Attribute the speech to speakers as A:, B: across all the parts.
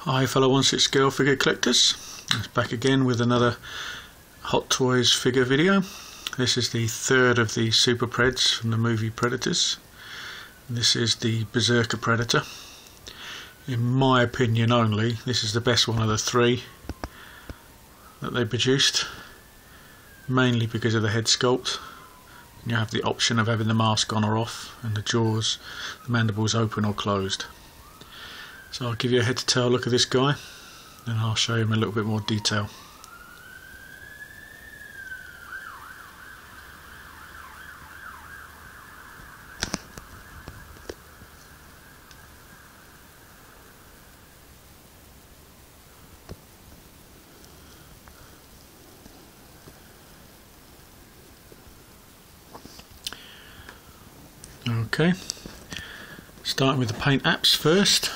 A: Hi fellow 1/6 scale figure collectors, it's back again with another Hot Toys figure video. This is the third of the Super Preds from the movie Predators. This is the Berserker Predator. In my opinion only, this is the best one of the three that they produced, mainly because of the head sculpt. You have the option of having the mask on or off and the jaws, the mandibles open or closed. So I'll give you a head to tail look at this guy and I'll show him a little bit more detail. Okay, starting with the paint apps first.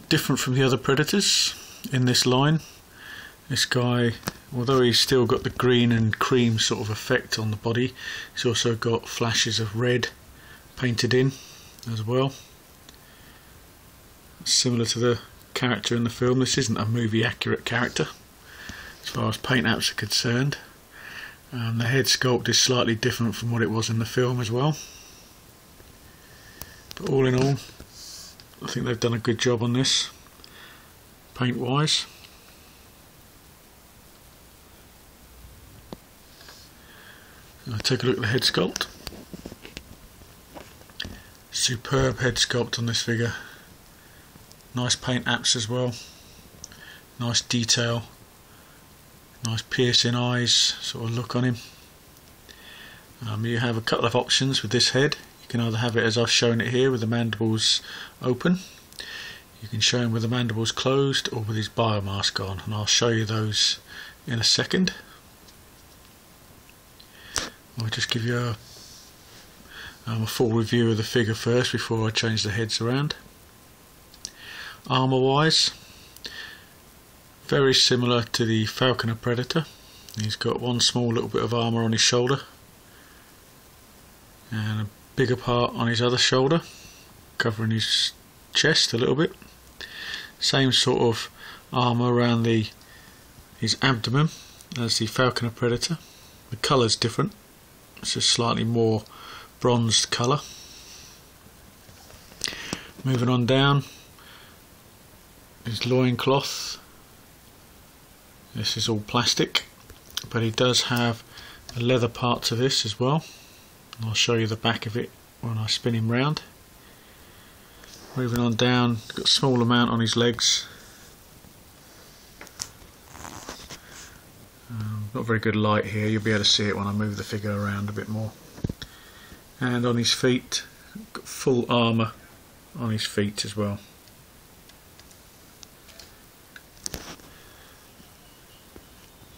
A: Different from the other Predators in this line. This guy, although he's still got the green and cream sort of effect on the body, he's also got flashes of red painted in as well. Similar to the character in the film. This isn't a movie accurate character as far as paint apps are concerned. The head sculpt is slightly different from what it was in the film as well. But all in all, I think they've done a good job on this, paint wise. I'll take a look at the head sculpt. Superb head sculpt on this figure. Nice paint apps as well. Nice detail. Nice piercing eyes sort of look on him. You have a couple of options with this head. You can either have it as I've shown it here with the mandibles open. You can show him with the mandibles closed or with his biomask on, and I'll show you those in a second. I'll just give you a full review of the figure first before I change the heads around. Armour wise, very similar to the Falconer Predator. He's got one small little bit of armour on his shoulder and a bigger part on his other shoulder, covering his chest a little bit. Same sort of armour around his abdomen as the Falconer Predator. The colour's different, it's a slightly more bronzed colour. Moving on down, his loincloth. This is all plastic, but he does have a leather part to this as well. I'll show you the back of it when I spin him round. Moving on down, got a small amount on his legs. Not very good light here, you'll be able to see it when I move the figure around a bit more. And on his feet, got full armour on his feet as well.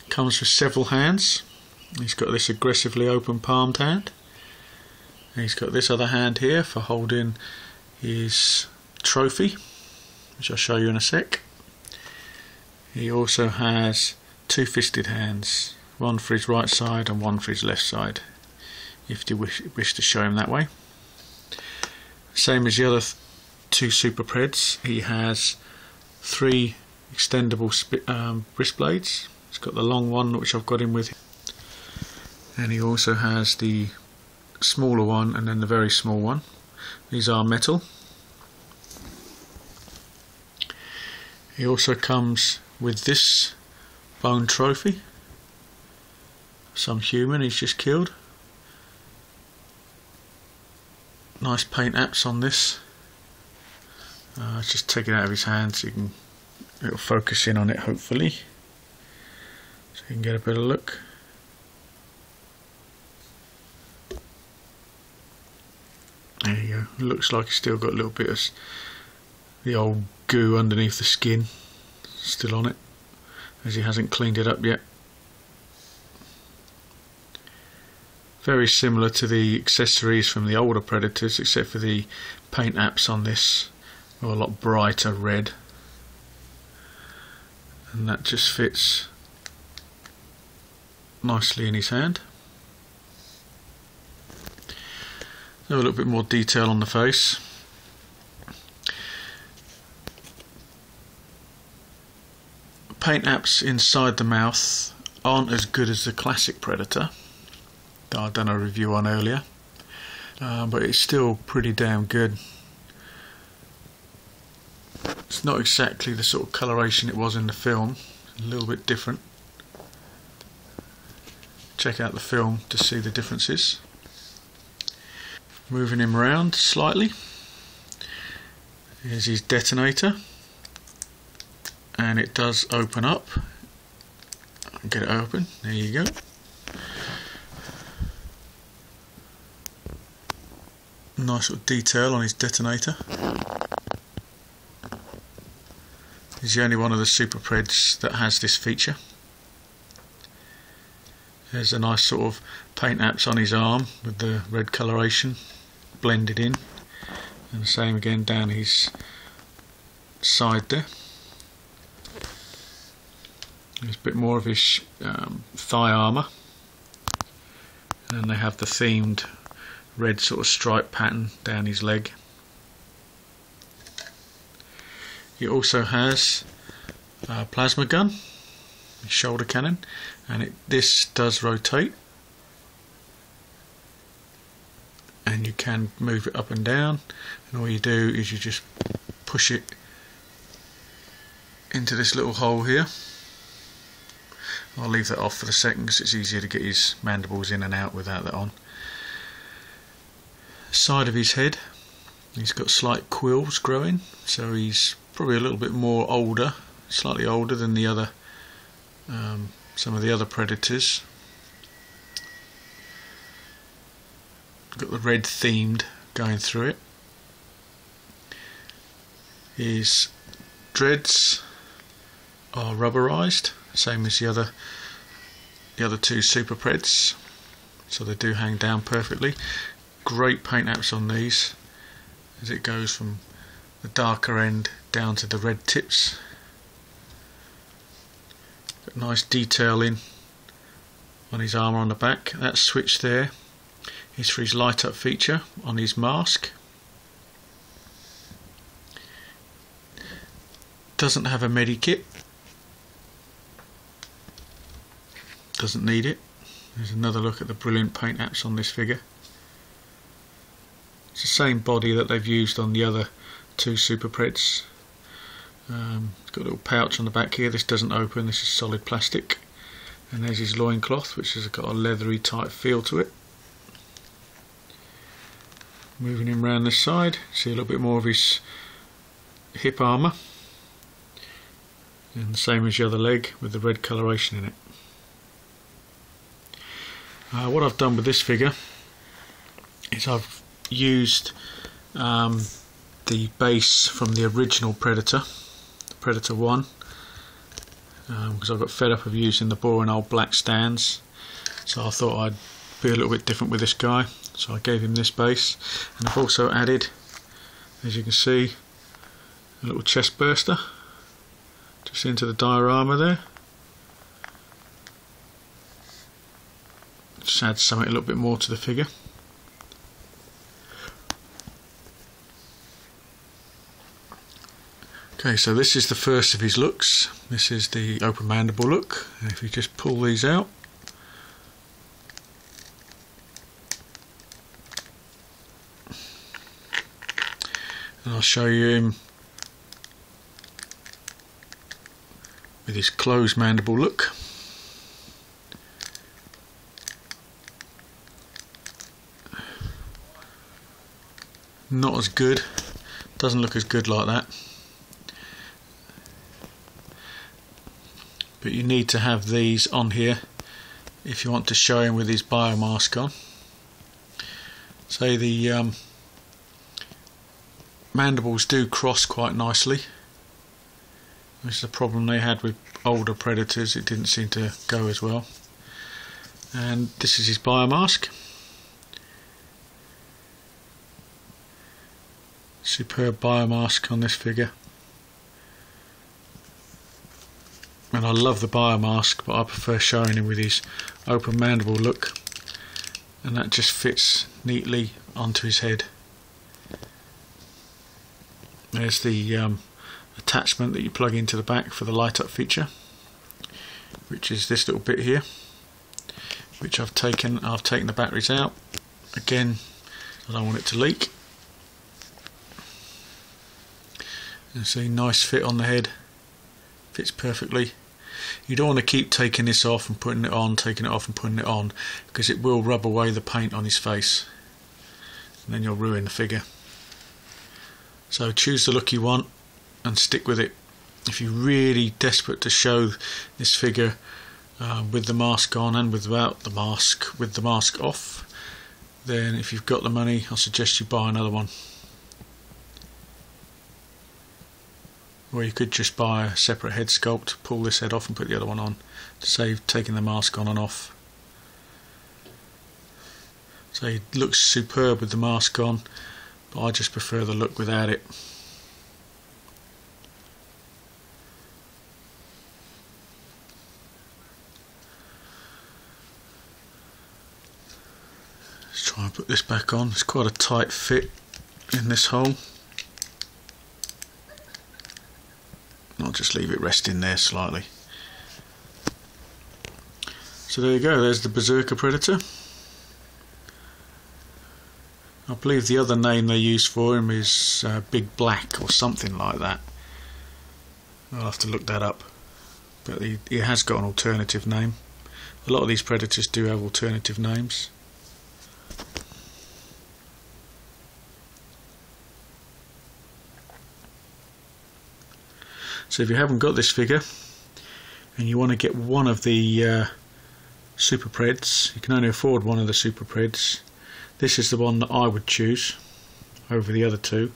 A: Comes with several hands. He's got this aggressively open palmed hand. And he's got this other hand here for holding his trophy, which I'll show you in a sec. He also has two fisted hands, one for his right side and one for his left side, if you wish to show him that way. Same as the other two Super Preds, he has three extendable wrist blades. He's got the long one, which I've got him with, and he also has the smaller one and then the very small one. These are metal. He also comes with this bone trophy, some human he's just killed. Nice paint apps on this. Just take it out of his hand so it'll focus in on it hopefully, so you can get a better look. There you go. It looks like he's still got a little bit of the old goo underneath the skin still on it, as he hasn't cleaned it up yet. Very similar to the accessories from the older Predators, except for the paint apps on this are a lot brighter red, and that just fits nicely in his hand. A little bit more detail on the face. paint apps inside the mouth aren't as good as the classic Predator that I've done a review on earlier, but it's still pretty damn good. It's not exactly the sort of coloration it was in the film, a little bit different. Check out the film to see the differences. Moving him around slightly. Here's his detonator, and it does open up. Get it open, there you go. Nice little detail on his detonator. He's the only one of the Super Preds that has this feature. There's a nice sort of paint apps on his arm with the red coloration blended in, and the same again down his side there. There's a bit more of his thigh armour, and they have the themed red sort of stripe pattern down his leg. He also has a plasma gun, shoulder cannon, and this does rotate, and you can move it up and down, and all you do is you just push it into this little hole here. I'll leave that off for the second because it's easier to get his mandibles in and out without that on. Side of his head, he's got slight quills growing, so he's probably a little bit more older, slightly older than the other, some of the other Predators. Got the red themed going through it. His dreads are rubberized, same as the other two Super Preds, so they do hang down perfectly. Great paint apps on these, as it goes from the darker end down to the red tips. Got nice detailing on his armour on the back. That switch there is for his light up feature on his mask. Doesn't have a medikit. Doesn't need it. There's another look at the brilliant paint apps on this figure. It's the same body that they've used on the other two Super Preds. It's got a little pouch on the back here. This doesn't open, this is solid plastic. And there's his loincloth, which has got a leathery type feel to it. Moving him around this side, see a little bit more of his hip armour. And the same as the other leg with the red coloration in it. What I've done with this figure is I've used the base from the original Predator, Predator 1, because I got fed up of using the boring old black stands, so I thought I'd be a little bit different with this guy, so I gave him this base. And I've also added, as you can see, a little chest burster just into the diorama there. Just adds something a little bit more to the figure. Okay, so this is the first of his looks. This is the open mandible look. And if you just pull these out, and I'll show you him with his closed mandible look. Not as good, doesn't look as good like that. But you need to have these on here if you want to show him with his biomask on. So the mandibles do cross quite nicely, which is a problem they had with older Predators. It didn't seem to go as well. And this is his biomask. Superb biomask on this figure. And I love the biomask, but I prefer showing him with his open mandible look, and that just fits neatly onto his head. There's the attachment that you plug into the back for the light up feature. which is this little bit here, which I've taken the batteries out. Again, I don't want it to leak. And see, nice fit on the head, fits perfectly. You don't want to keep taking this off and putting it on, taking it off and putting it on, because it will rub away the paint on his face and then you'll ruin the figure. So choose the look you want and stick with it. If you're really desperate to show this figure with the mask on and without the mask, with the mask off, then if you've got the money, I'll suggest you buy another one. Or you could just buy a separate head sculpt, pull this head off and put the other one on to save taking the mask on and off. So he looks superb with the mask on, but I just prefer the look without it. Let's try and put this back on. It's quite a tight fit in this hole. I'll just leave it resting there slightly. So there you go, there's the Berserker Predator. I believe the other name they use for him is Big Black or something like that. I'll have to look that up. But he has got an alternative name. A lot of these Predators do have alternative names. So if you haven't got this figure and you want to get one of the Super Preds, you can only afford one of the Super Preds. This is the one that I would choose over the other two.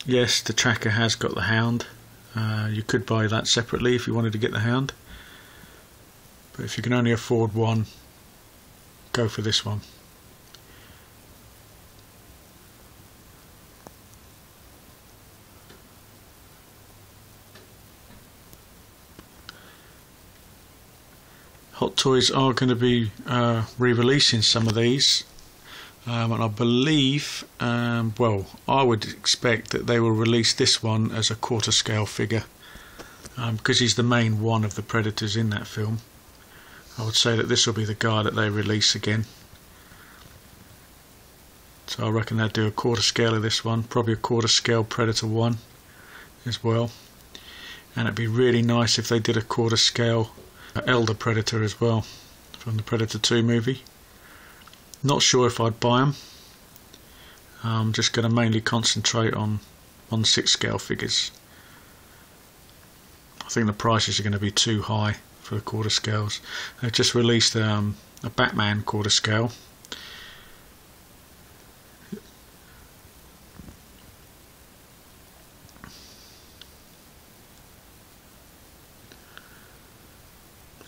A: Yes, the tracker has got the Hound. You could buy that separately if you wanted to get the Hound. But if you can only afford one, go for this one. Hot Toys are going to be re-releasing some of these, and I believe, well, I would expect that they will release this one as a quarter scale figure, because he's the main one of the Predators in that film. I would say that this will be the guy that they release again. So I reckon they'll do a quarter scale of this one, probably a quarter scale Predator 1 as well. And it'd be really nice if they did a quarter scale Elder Predator as well, from the Predator 2 movie. Not sure if I'd buy them. I'm just going to mainly concentrate on 1/6 scale figures. I think the prices are going to be too high for the quarter scales. They've just released a Batman quarter scale.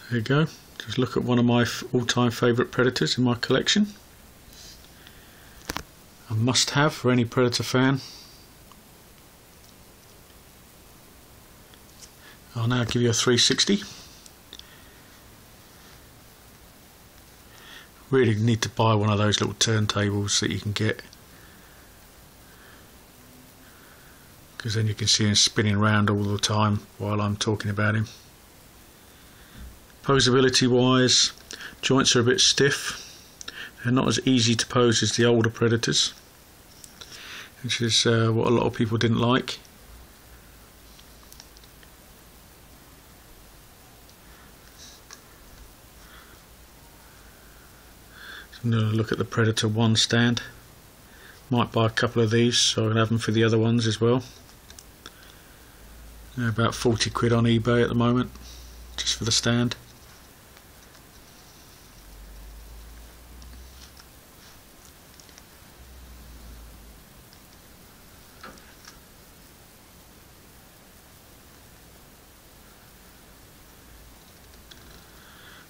A: There you go, just look at one of my all-time favourite Predators in my collection. A must-have for any Predator fan. I'll now give you a 360. Really need to buy one of those little turntables that you can get, because then you can see him spinning around all the time while I'm talking about him. Posability wise, joints are a bit stiff. They're not as easy to pose as the older Predators, which is what a lot of people didn't like. So I'm going to look at the Predator 1 stand. Might buy a couple of these so I can have them for the other ones as well. They're about 40 quid on eBay at the moment, just for the stand.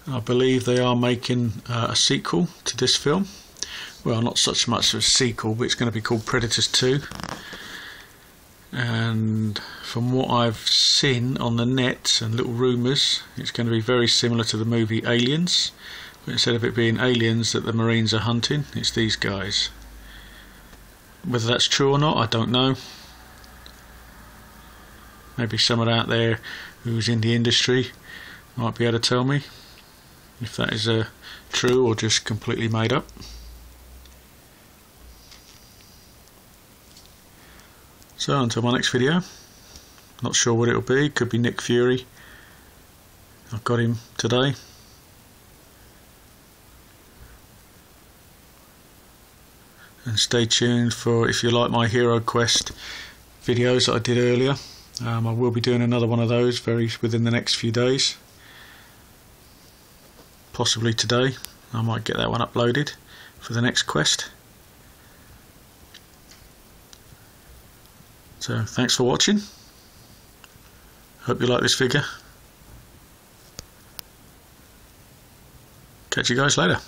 A: I believe they are making a sequel to this film. Well, not such much of a sequel, but it's going to be called Predators 2. And from what I've seen on the net and little rumours, it's going to be very similar to the movie Aliens. But instead of it being aliens that the Marines are hunting, it's these guys. Whether that's true or not, I don't know. Maybe someone out there who's in the industry Might be able to tell me if that is true or just completely made up. So until my next video, not sure what it'll be, could be Nick Fury. I've got him today. And stay tuned for, if you like my Hero Quest videos that I did earlier. I will be doing another one of those within the next few days. Possibly today. I might get that one uploaded for the next quest. So thanks for watching. Hope you like this figure. Catch you guys later.